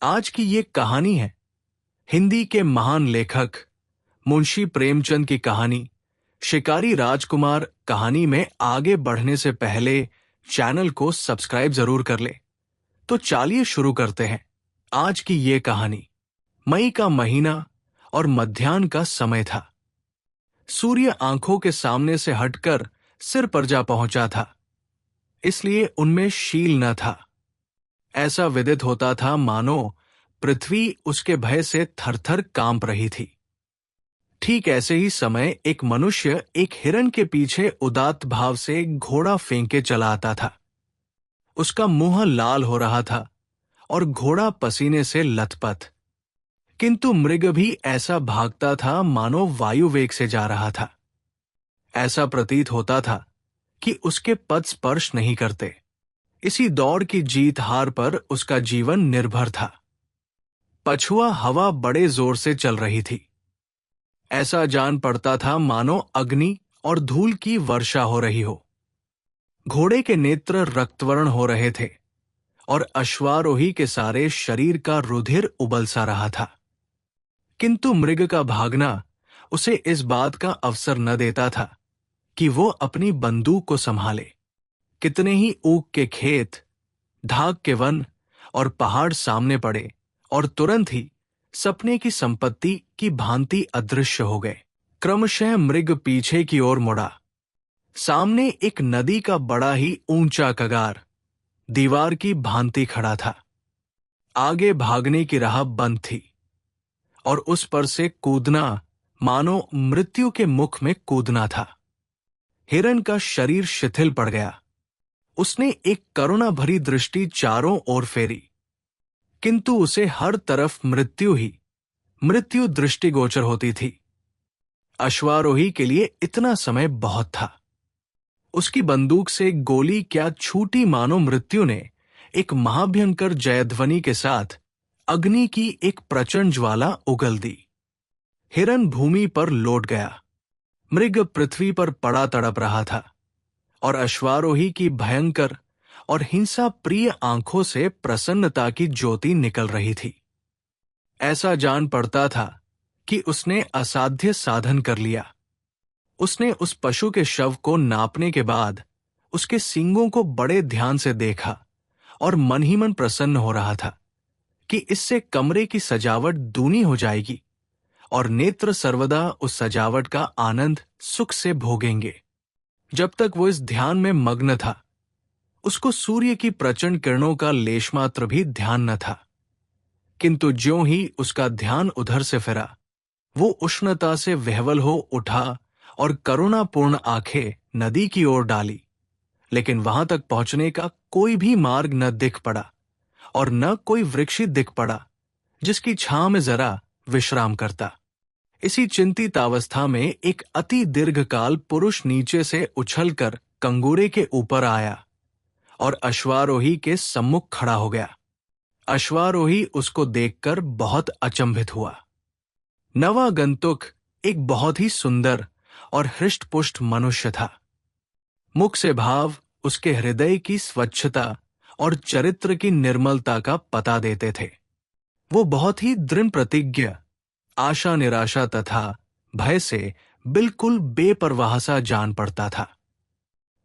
आज की ये कहानी है हिंदी के महान लेखक मुंशी प्रेमचंद की कहानी शिकारी राजकुमार। कहानी में आगे बढ़ने से पहले चैनल को सब्सक्राइब जरूर कर ले। तो चलिए शुरू करते हैं आज की ये कहानी। मई का महीना और मध्याह्न का समय था। सूर्य आंखों के सामने से हटकर सिर पर जा पहुंचा था, इसलिए उनमें शील न था। ऐसा विदित होता था मानो पृथ्वी उसके भय से थरथर कांप रही थी। ठीक ऐसे ही समय एक मनुष्य एक हिरन के पीछे उदात्त भाव से घोड़ा फेंके चला आता था। उसका मुंह लाल हो रहा था और घोड़ा पसीने से लथपथ, किंतु मृग भी ऐसा भागता था मानो वायु वेग से जा रहा था। ऐसा प्रतीत होता था कि उसके पद स्पर्श नहीं करते। इसी दौड़ की जीत हार पर उसका जीवन निर्भर था। पछुआ हवा बड़े जोर से चल रही थी। ऐसा जान पड़ता था मानो अग्नि और धूल की वर्षा हो रही हो। घोड़े के नेत्र रक्तवर्ण हो रहे थे और अश्वारोही के सारे शरीर का रुधिर उबल सा रहा था। किंतु मृग का भागना उसे इस बात का अवसर न देता था कि वो अपनी बंदूक को संभाले। कितने ही ऊख के खेत, ढाक के वन और पहाड़ सामने पड़े और तुरंत ही सपने की संपत्ति की भांति अदृश्य हो गए। क्रमशः मृग पीछे की ओर मुड़ा। सामने एक नदी का बड़ा ही ऊंचा कगार दीवार की भांति खड़ा था। आगे भागने की राह बंद थी और उस पर से कूदना मानो मृत्यु के मुख में कूदना था। हिरन का शरीर शिथिल पड़ गया। उसने एक करुणा भरी दृष्टि चारों ओर फेरी, किंतु उसे हर तरफ मृत्यु दृष्टिगोचर होती थी। अश्वारोही के लिए इतना समय बहुत था। उसकी बंदूक से गोली क्या छूटी मानो मृत्यु ने एक महाभयंकर जयध्वनि के साथ अग्नि की एक प्रचंड ज्वाला उगल दी। हिरन भूमि पर लौट गया। मृग पृथ्वी पर पड़ा तड़प रहा था और अश्वारोही की भयंकर और हिंसा प्रिय आंखों से प्रसन्नता की ज्योति निकल रही थी। ऐसा जान पड़ता था कि उसने असाध्य साधन कर लिया। उसने उस पशु के शव को नापने के बाद उसके सींगों को बड़े ध्यान से देखा और मन ही मन प्रसन्न हो रहा था कि इससे कमरे की सजावट दूनी हो जाएगी और नेत्र सर्वदा उस सजावट का आनंद सुख से भोगेंगे। जब तक वो इस ध्यान में मग्न था, उसको सूर्य की प्रचंड किरणों का लेशमात्र भी ध्यान न था। किंतु ज्यों ही उसका ध्यान उधर से फिरा, वो उष्णता से विह्वल हो उठा और करुणापूर्ण आंखें नदी की ओर डाली। लेकिन वहां तक पहुंचने का कोई भी मार्ग न दिख पड़ा और न कोई वृक्ष दिख पड़ा जिसकी छां में जरा विश्राम करता। इसी चिंतित अवस्था में एक अति दीर्घकाल पुरुष नीचे से उछलकर कंगूरे के ऊपर आया और अश्वारोही के सम्मुख खड़ा हो गया। अश्वारोही उसको देखकर बहुत अचंभित हुआ। नवागंतुक एक बहुत ही सुंदर और हृष्टपुष्ट मनुष्य था। मुख से भाव उसके हृदय की स्वच्छता और चरित्र की निर्मलता का पता देते थे। वो बहुत ही दृढ़ प्रतिज्ञ, आशा निराशा तथा भय से बिल्कुल बेपरवाह सा जान पड़ता था।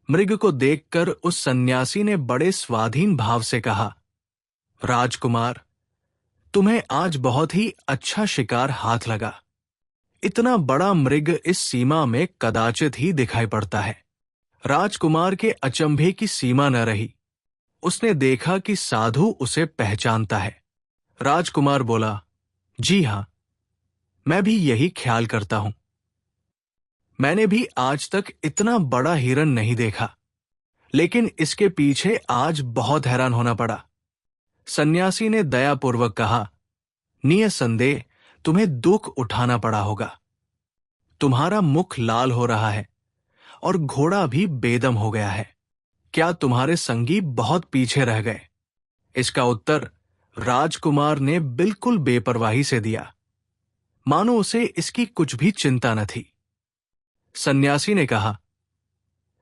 मृग को देखकर उस सन्यासी ने बड़े स्वाधीन भाव से कहा, राजकुमार, तुम्हें आज बहुत ही अच्छा शिकार हाथ लगा। इतना बड़ा मृग इस सीमा में कदाचित ही दिखाई पड़ता है। राजकुमार के अचंभे की सीमा न रही। उसने देखा कि साधु उसे पहचानता है। राजकुमार बोला, जी हां, मैं भी यही ख्याल करता हूं। मैंने भी आज तक इतना बड़ा हिरन नहीं देखा, लेकिन इसके पीछे आज बहुत हैरान होना पड़ा। सन्यासी ने दयापूर्वक कहा, निसंदेह तुम्हें दुख उठाना पड़ा होगा। तुम्हारा मुख लाल हो रहा है और घोड़ा भी बेदम हो गया है। क्या तुम्हारे संगी बहुत पीछे रह गए? इसका उत्तर राजकुमार ने बिल्कुल बेपरवाही से दिया, मानो उसे इसकी कुछ भी चिंता न थी। सन्यासी ने कहा,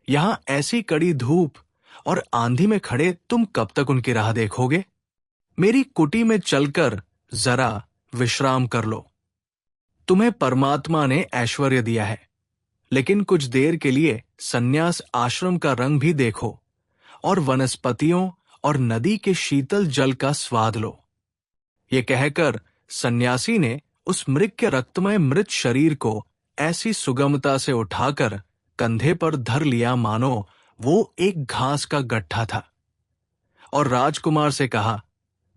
यहां ऐसी कड़ी धूप और आंधी में खड़े तुम कब तक उनकी राह देखोगे? मेरी कुटी में चलकर जरा विश्राम कर लो। तुम्हें परमात्मा ने ऐश्वर्य दिया है, लेकिन कुछ देर के लिए सन्यास आश्रम का रंग भी देखो और वनस्पतियों और नदी के शीतल जल का स्वाद लो। ये कहकर सन्यासी ने उस मृग के रक्तमय मृत शरीर को ऐसी सुगमता से उठाकर कंधे पर धर लिया मानो वो एक घास का गट्ठा था, और राजकुमार से कहा,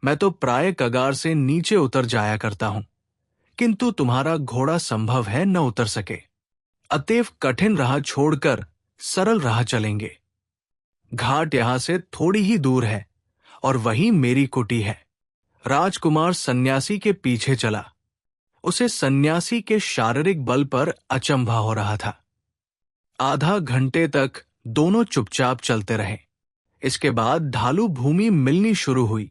मैं तो प्राय कगार से नीचे उतर जाया करता हूं, किंतु तुम्हारा घोड़ा संभव है न उतर सके। अतएव कठिन राह छोड़कर सरल राह चलेंगे। घाट यहां से थोड़ी ही दूर है और वहीं मेरी कुटी है। राजकुमार सन्यासी के पीछे चला। उसे सन्यासी के शारीरिक बल पर अचंभा हो रहा था। आधा घंटे तक दोनों चुपचाप चलते रहे। इसके बाद ढालू भूमि मिलनी शुरू हुई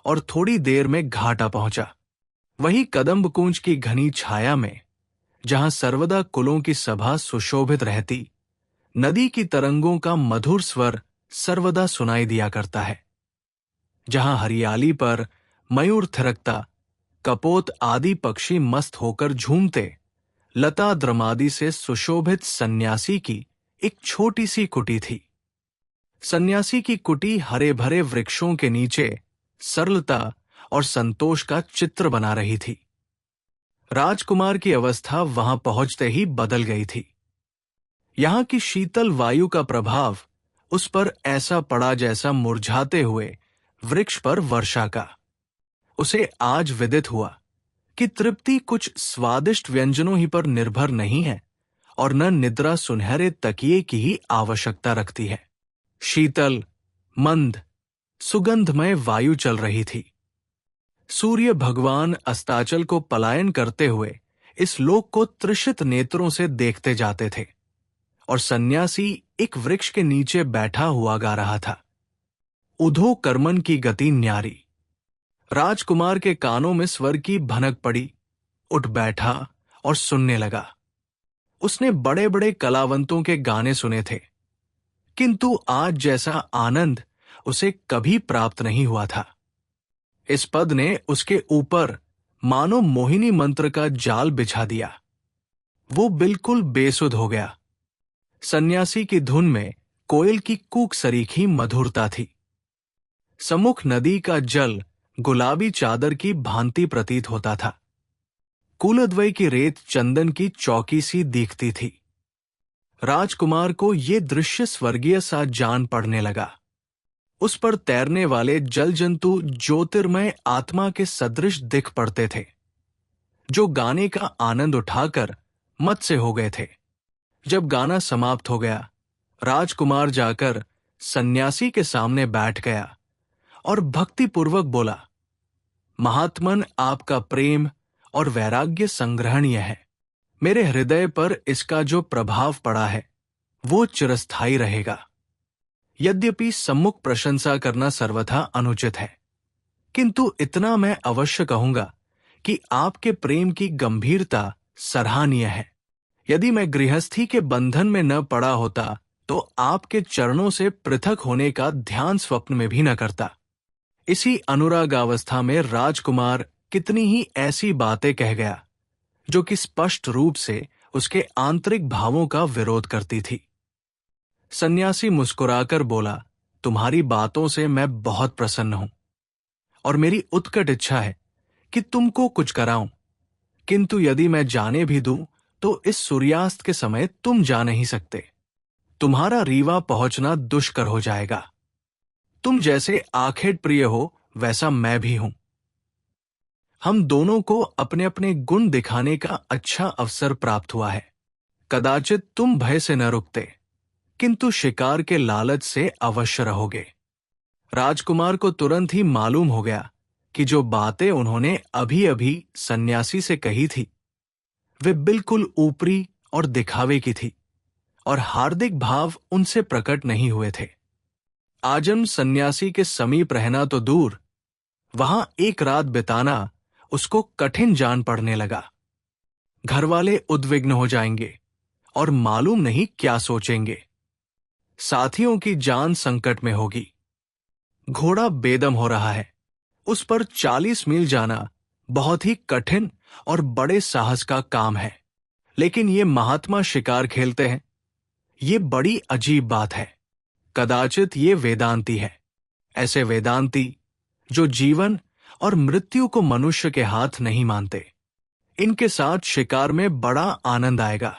और थोड़ी देर में घाटा पहुंचा। वही कदम्बकुंज की घनी छाया में, जहां सर्वदा कुलों की सभा सुशोभित रहती, नदी की तरंगों का मधुर स्वर सर्वदा सुनाई दिया करता है। जहां हरियाली पर मयूर थिरकता, कपोत आदि पक्षी मस्त होकर झूमते, लता द्रमादि से सुशोभित सन्यासी की एक छोटी सी कुटी थी। सन्यासी की कुटी हरे भरे वृक्षों के नीचे सरलता और संतोष का चित्र बना रही थी। राजकुमार की अवस्था वहां पहुंचते ही बदल गई थी। यहां की शीतल वायु का प्रभाव उस पर ऐसा पड़ा जैसा मुरझाते हुए वृक्ष पर वर्षा का। उसे आज विदित हुआ कि तृप्ति कुछ स्वादिष्ट व्यंजनों ही पर निर्भर नहीं है और न निद्रा सुनहरे तकिए की ही आवश्यकता रखती है। शीतल, मंद, सुगंधमय वायु चल रही थी। सूर्य भगवान अस्ताचल को पलायन करते हुए इस लोक को तृषित नेत्रों से देखते जाते थे, और सन्यासी एक वृक्ष के नीचे बैठा हुआ गा रहा था, उधो कर्मन की गति न्यारी। राजकुमार के कानों में स्वर की भनक पड़ी, उठ बैठा और सुनने लगा। उसने बड़े बड़े कलावंतों के गाने सुने थे, किंतु आज जैसा आनंद उसे कभी प्राप्त नहीं हुआ था। इस पद ने उसके ऊपर मानो मोहिनी मंत्र का जाल बिछा दिया। वो बिल्कुल बेसुध हो गया। सन्यासी की धुन में कोयल की कूक सरीखी मधुरता थी। सम्मुख नदी का जल गुलाबी चादर की भांति प्रतीत होता था। कुलद्वय की रेत चंदन की चौकी सी दिखती थी। राजकुमार को ये दृश्य स्वर्गीय सा जान पड़ने लगा। उस पर तैरने वाले जल जंतु ज्योतिर्मय आत्मा के सदृश दिख पड़ते थे, जो गाने का आनंद उठाकर मत से हो गए थे। जब गाना समाप्त हो गया, राजकुमार जाकर सन्यासी के सामने बैठ गया और भक्तिपूर्वक बोला, महात्मन, आपका प्रेम और वैराग्य संग्रहणीय है। मेरे हृदय पर इसका जो प्रभाव पड़ा है वो चिरस्थायी रहेगा। यद्यपि सम्मुख प्रशंसा करना सर्वथा अनुचित है, किंतु इतना मैं अवश्य कहूंगा कि आपके प्रेम की गंभीरता सराहनीय है। यदि मैं गृहस्थी के बंधन में न पड़ा होता तो आपके चरणों से पृथक होने का ध्यान स्वप्न में भी न करता। इसी अनुरागावस्था में राजकुमार कितनी ही ऐसी बातें कह गया जो कि स्पष्ट रूप से उसके आंतरिक भावों का विरोध करती थी। सन्यासी मुस्कुराकर बोला, तुम्हारी बातों से मैं बहुत प्रसन्न हूं और मेरी उत्कट इच्छा है कि तुमको कुछ कराऊं, किंतु यदि मैं जाने भी दूं तो इस सूर्यास्त के समय तुम जा नहीं सकते। तुम्हारा रीवा पहुंचना दुष्कर हो जाएगा। तुम जैसे आखेट प्रिय हो वैसा मैं भी हूं। हम दोनों को अपने अपने गुण दिखाने का अच्छा अवसर प्राप्त हुआ है। कदाचित तुम भय से न रुकते, किंतु शिकार के लालच से अवश्य रहोगे। राजकुमार को तुरंत ही मालूम हो गया कि जो बातें उन्होंने अभी अभी सन्यासी से कही थी वे बिल्कुल ऊपरी और दिखावे की थी और हार्दिक भाव उनसे प्रकट नहीं हुए थे। आजन्म सन्यासी के समीप रहना तो दूर, वहां एक रात बिताना उसको कठिन जान पड़ने लगा। घरवाले उद्विग्न हो जाएंगे और मालूम नहीं क्या सोचेंगे। साथियों की जान संकट में होगी। घोड़ा बेदम हो रहा है, उस पर 40 मील जाना बहुत ही कठिन और बड़े साहस का काम है। लेकिन ये महात्मा शिकार खेलते हैं। ये बड़ी अजीब बात है। कदाचित ये वेदांती है, ऐसे वेदांती जो जीवन और मृत्यु को मनुष्य के हाथ नहीं मानते। इनके साथ शिकार में बड़ा आनंद आएगा।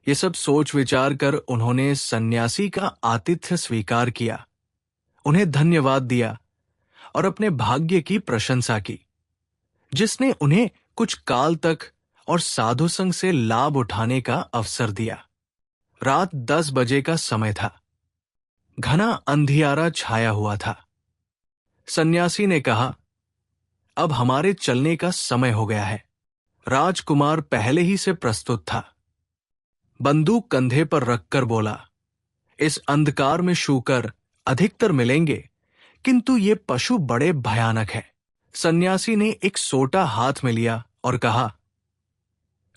ये सब सोच विचार कर उन्होंने सन्यासी का आतिथ्य स्वीकार किया, उन्हें धन्यवाद दिया और अपने भाग्य की प्रशंसा की, जिसने उन्हें कुछ काल तक और साधु संग से लाभ उठाने का अवसर दिया। रात 10 बजे का समय था। घना अंधियारा छाया हुआ था। सन्यासी ने कहा, अब हमारे चलने का समय हो गया है। राजकुमार पहले ही से प्रस्तुत था। बंदूक कंधे पर रखकर बोला, इस अंधकार में शूकर अधिकतर मिलेंगे, किंतु ये पशु बड़े भयानक है। सन्यासी ने एक सोटा हाथ में लिया और कहा,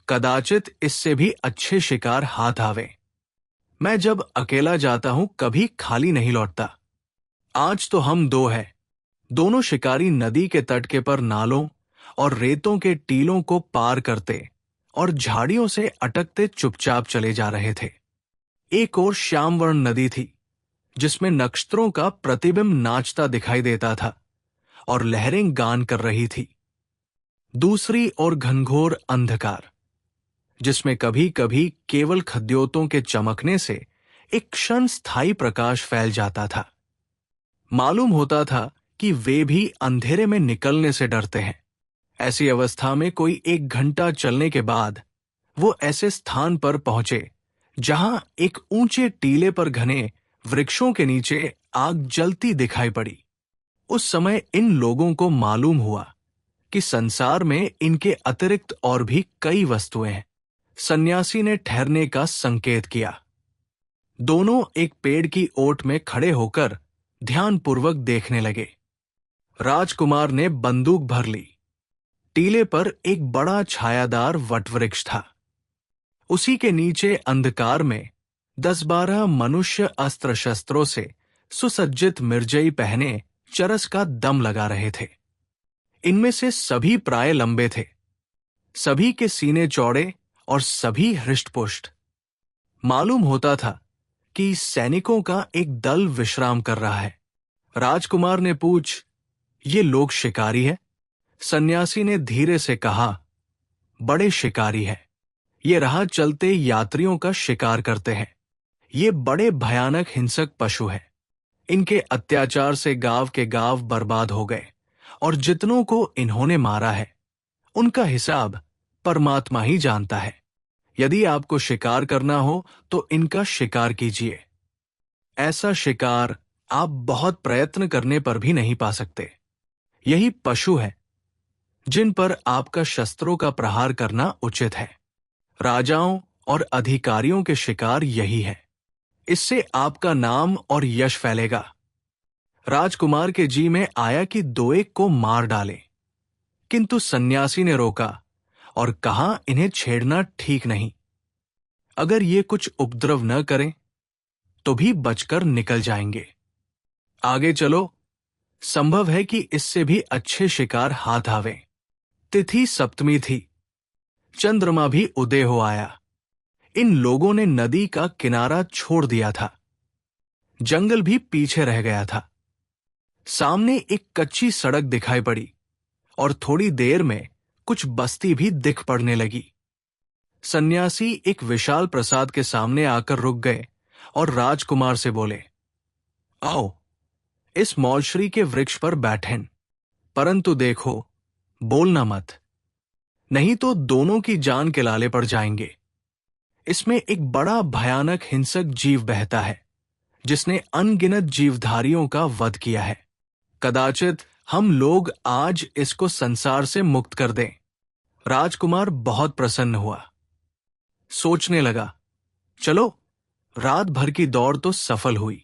कदाचित इससे भी अच्छे शिकार हाथ आवे। मैं जब अकेला जाता हूं कभी खाली नहीं लौटता। आज तो हम दो हैं। दोनों शिकारी नदी के तट के पर नालों और रेतों के टीलों को पार करते और झाड़ियों से अटकते चुपचाप चले जा रहे थे। एक ओर श्यामवर्ण नदी थी, जिसमें नक्षत्रों का प्रतिबिंब नाचता दिखाई देता था और लहरें गान कर रही थी। दूसरी ओर घनघोर अंधकार, जिसमें कभी कभी केवल खद्योतों के चमकने से एक क्षण स्थायी प्रकाश फैल जाता था। मालूम होता था कि वे भी अंधेरे में निकलने से डरते हैं। ऐसी अवस्था में कोई 1 घंटा चलने के बाद वो ऐसे स्थान पर पहुंचे जहां एक ऊंचे टीले पर घने वृक्षों के नीचे आग जलती दिखाई पड़ी। उस समय इन लोगों को मालूम हुआ कि संसार में इनके अतिरिक्त और भी कई वस्तुएं हैं। सन्यासी ने ठहरने का संकेत किया। दोनों एक पेड़ की ओट में खड़े होकर ध्यानपूर्वक देखने लगे। राजकुमार ने बंदूक भर ली। टीले पर एक बड़ा छायादार वटवृक्ष था। उसी के नीचे अंधकार में 10-12 मनुष्य अस्त्र शस्त्रों से सुसज्जित मिर्जई पहने चरस का दम लगा रहे थे। इनमें से सभी प्राय लंबे थे, सभी के सीने चौड़े और सभी हृष्टपुष्ट। मालूम होता था कि सैनिकों का एक दल विश्राम कर रहा है। राजकुमार ने पूछ, ये लोग शिकारी है? सन्यासी ने धीरे से कहा, बड़े शिकारी है। ये राह चलते यात्रियों का शिकार करते हैं। ये बड़े भयानक हिंसक पशु है। इनके अत्याचार से गांव के गांव बर्बाद हो गए और जितनों को इन्होंने मारा है उनका हिसाब परमात्मा ही जानता है। यदि आपको शिकार करना हो तो इनका शिकार कीजिए। ऐसा शिकार आप बहुत प्रयत्न करने पर भी नहीं पा सकते। यही पशु है जिन पर आपका शस्त्रों का प्रहार करना उचित है। राजाओं और अधिकारियों के शिकार यही है। इससे आपका नाम और यश फैलेगा। राजकुमार के जी में आया कि 2-1 को मार डाले, किंतु सन्यासी ने रोका और कहा, इन्हें छेड़ना ठीक नहीं। अगर ये कुछ उपद्रव न करें तो भी बचकर निकल जाएंगे। आगे चलो, संभव है कि इससे भी अच्छे शिकार हाथ आवे। तिथि सप्तमी थी। चंद्रमा भी उदय हो आया। इन लोगों ने नदी का किनारा छोड़ दिया था। जंगल भी पीछे रह गया था। सामने एक कच्ची सड़क दिखाई पड़ी और थोड़ी देर में कुछ बस्ती भी दिख पड़ने लगी। सन्यासी एक विशाल प्रसाद के सामने आकर रुक गए और राजकुमार से बोले, आओ, इस मौलश्री के वृक्ष पर बैठें, परंतु देखो, बोलना मत, नहीं तो दोनों की जान के लाले पड़ जाएंगे। इसमें एक बड़ा भयानक हिंसक जीव बहता है, जिसने अनगिनत जीवधारियों का वध किया है। कदाचित हम लोग आज इसको संसार से मुक्त कर दें। राजकुमार बहुत प्रसन्न हुआ। सोचने लगा, चलो, रात भर की दौड़ तो सफल हुई।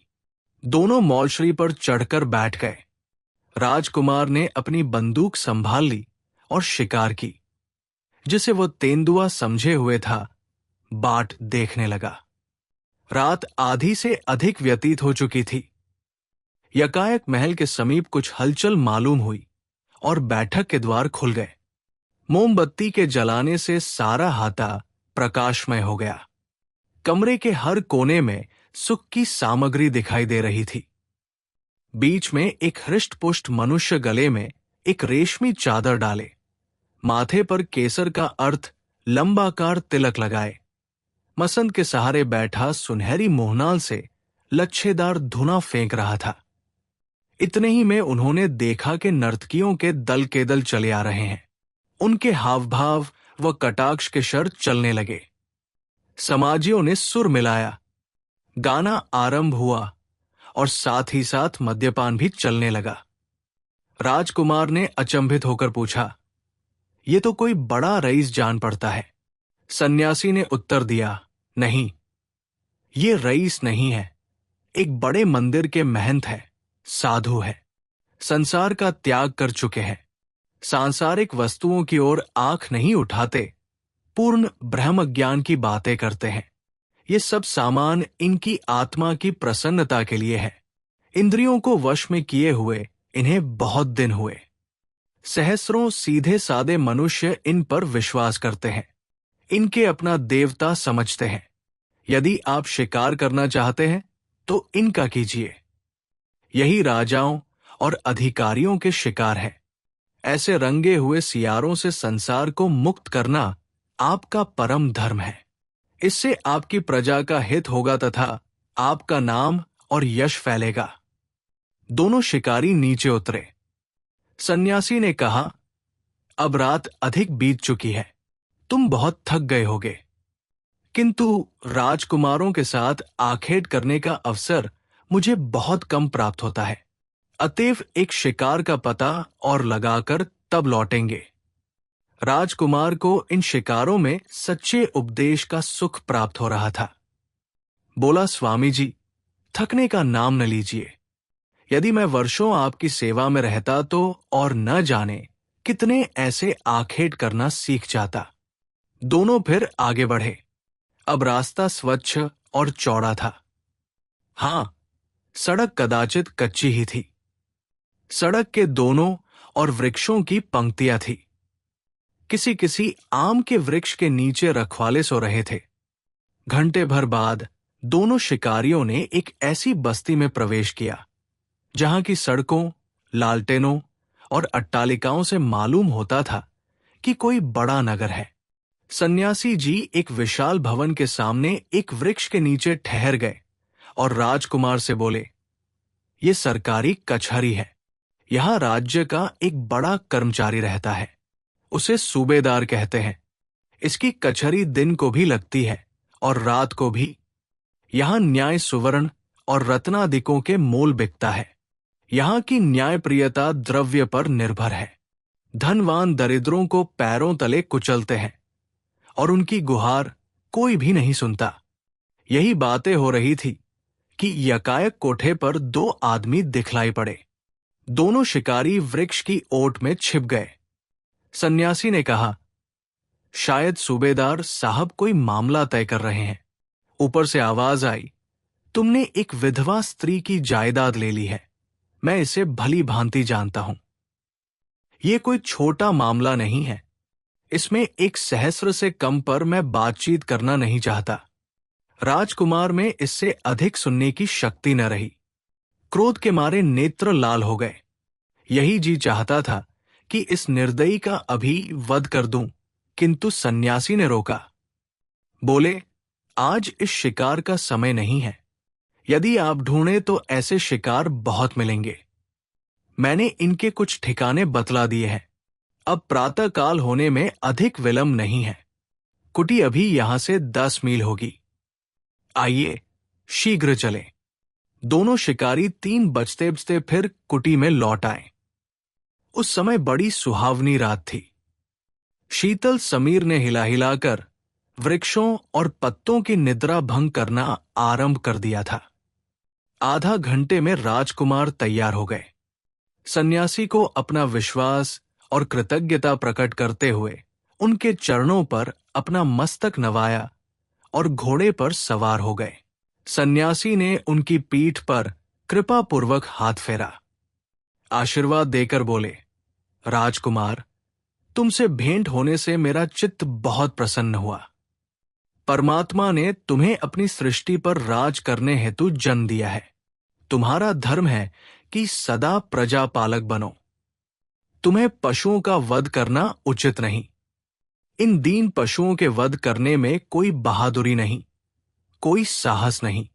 दोनों मौलश्री पर चढ़कर बैठ गए। राजकुमार ने अपनी बंदूक संभाल ली और शिकार की, जिसे वो तेंदुआ समझे हुए था, बाट देखने लगा। रात आधी से अधिक व्यतीत हो चुकी थी। यकायक महल के समीप कुछ हलचल मालूम हुई और बैठक के द्वार खुल गए। मोमबत्ती के जलाने से सारा हाता प्रकाशमय हो गया। कमरे के हर कोने में सुख की सामग्री दिखाई दे रही थी। बीच में एक हृष्टपुष्ट मनुष्य गले में एक रेशमी चादर डाले, माथे पर केसर का अर्थ लंबाकार तिलक लगाए, मसंद के सहारे बैठा सुनहरी मोहनाल से लच्छेदार धुना फेंक रहा था। इतने ही में उन्होंने देखा कि नर्तकियों के दल चले आ रहे हैं। उनके हाव भाव व कटाक्ष के शर चलने लगे। समाजियों ने सुर मिलाया, गाना आरंभ हुआ और साथ ही साथ मद्यपान भी चलने लगा। राजकुमार ने अचंभित होकर पूछा, ये तो कोई बड़ा रईस जान पड़ता है। सन्यासी ने उत्तर दिया, नहीं, ये रईस नहीं है, एक बड़े मंदिर के महंत है, साधु है, संसार का त्याग कर चुके हैं, सांसारिक वस्तुओं की ओर आंख नहीं उठाते, पूर्ण ब्रह्म ज्ञान की बातें करते हैं। ये सब सामान इनकी आत्मा की प्रसन्नता के लिए है। इंद्रियों को वश में किए हुए इन्हें बहुत दिन हुए। सहस्रों सीधे सादे मनुष्य इन पर विश्वास करते हैं, इनके अपना देवता समझते हैं। यदि आप शिकार करना चाहते हैं तो इनका कीजिए। यही राजाओं और अधिकारियों के शिकार है। ऐसे रंगे हुए सियारों से संसार को मुक्त करना आपका परम धर्म है। इससे आपकी प्रजा का हित होगा तथा आपका नाम और यश फैलेगा। दोनों शिकारी नीचे उतरे। सन्यासी ने कहा, अब रात अधिक बीत चुकी है, तुम बहुत थक गए होगे, किंतु राजकुमारों के साथ आखेट करने का अवसर मुझे बहुत कम प्राप्त होता है। अतएव एक शिकार का पता और लगाकर तब लौटेंगे। राजकुमार को इन शिकारों में सच्चे उपदेश का सुख प्राप्त हो रहा था। बोला, स्वामी जी, थकने का नाम न लीजिए। यदि मैं वर्षों आपकी सेवा में रहता तो और न जाने कितने ऐसे आखेट करना सीख जाता। दोनों फिर आगे बढ़े। अब रास्ता स्वच्छ और चौड़ा था। हां, सड़क कदाचित कच्ची ही थी। सड़क के दोनों और वृक्षों की पंक्तियां थी। किसी किसी आम के वृक्ष के नीचे रखवाले सो रहे थे। घंटे भर बाद दोनों शिकारियों ने एक ऐसी बस्ती में प्रवेश किया जहां की सड़कों, लालटेनों और अट्टालिकाओं से मालूम होता था कि कोई बड़ा नगर है। सन्यासी जी एक विशाल भवन के सामने एक वृक्ष के नीचे ठहर गए और राजकुमार से बोले, ये सरकारी कचहरी है। यहां राज्य का एक बड़ा कर्मचारी रहता है, उसे सूबेदार कहते हैं। इसकी कचहरी दिन को भी लगती है और रात को भी। यहां न्याय सुवर्ण और रत्नादिकों के मोल बिकता है। यहां की न्यायप्रियता द्रव्य पर निर्भर है। धनवान दरिद्रों को पैरों तले कुचलते हैं और उनकी गुहार कोई भी नहीं सुनता। यही बातें हो रही थी कि यकायक कोठे पर दो आदमी दिखलाई पड़े। दोनों शिकारी वृक्ष की ओट में छिप गए। सन्यासी ने कहा, शायद सूबेदार साहब कोई मामला तय कर रहे हैं। ऊपर से आवाज आई, तुमने एक विधवा स्त्री की जायदाद ले ली है। मैं इसे भली भांति जानता हूं। यह कोई छोटा मामला नहीं है। इसमें 1 सहस्र से कम पर मैं बातचीत करना नहीं चाहता। राजकुमार में इससे अधिक सुनने की शक्ति न रही। क्रोध के मारे नेत्र लाल हो गए। यही जी चाहता था कि इस निर्दयी का अभी वध कर दूं, किंतु सन्यासी ने रोका। बोले, आज इस शिकार का समय नहीं है। यदि आप ढूंढें तो ऐसे शिकार बहुत मिलेंगे। मैंने इनके कुछ ठिकाने बतला दिए हैं। अब प्रातः काल होने में अधिक विलंब नहीं है। कुटी अभी यहां से 10 मील होगी। आइए, शीघ्र चलें। दोनों शिकारी 3 बजते बजते फिर कुटी में लौट आए। उस समय बड़ी सुहावनी रात थी। शीतल समीर ने हिला हिलाकर वृक्षों और पत्तों की निद्रा भंग करना आरंभ कर दिया था। आधा घंटे में राजकुमार तैयार हो गए। सन्यासी को अपना विश्वास और कृतज्ञता प्रकट करते हुए उनके चरणों पर अपना मस्तक नवाया और घोड़े पर सवार हो गए। सन्यासी ने उनकी पीठ पर कृपा पूर्वक हाथ फेरा, आशीर्वाद देकर बोले, राजकुमार, तुमसे भेंट होने से मेरा चित्त बहुत प्रसन्न हुआ। परमात्मा ने तुम्हें अपनी सृष्टि पर राज करने हेतु जन्म दिया है। तुम्हारा धर्म है कि सदा प्रजा पालक बनो। तुम्हें पशुओं का वध करना उचित नहीं। इन दीन पशुओं के वध करने में कोई बहादुरी नहीं, कोई साहस नहीं।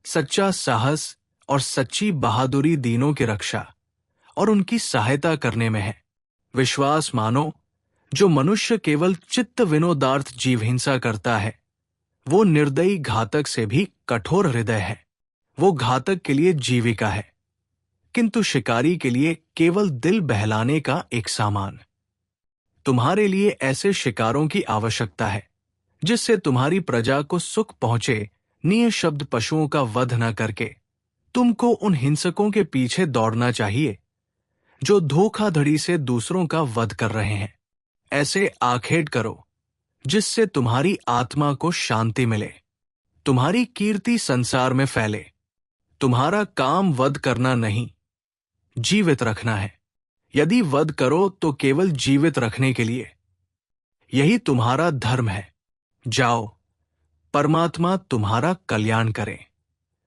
सच्चा साहस और सच्ची बहादुरी दीनों की रक्षा और उनकी सहायता करने में है। विश्वास मानो, जो मनुष्य केवल चित्त विनोदार्थ जीव हिंसा करता है, वो निर्दयी घातक से भी कठोर हृदय है। वो घातक के लिए जीविका है, किंतु शिकारी के लिए केवल दिल बहलाने का एक सामान। तुम्हारे लिए ऐसे शिकारों की आवश्यकता है जिससे तुम्हारी प्रजा को सुख पहुंचे। निःशब्द पशुओं का वध न करके तुमको उन हिंसकों के पीछे दौड़ना चाहिए जो धोखाधड़ी से दूसरों का वध कर रहे हैं। ऐसे आखेट करो जिससे तुम्हारी आत्मा को शांति मिले, तुम्हारी कीर्ति संसार में फैले। तुम्हारा काम वध करना नहीं, जीवित रखना है। यदि वध करो तो केवल जीवित रखने के लिए। यही तुम्हारा धर्म है। जाओ, परमात्मा तुम्हारा कल्याण करे।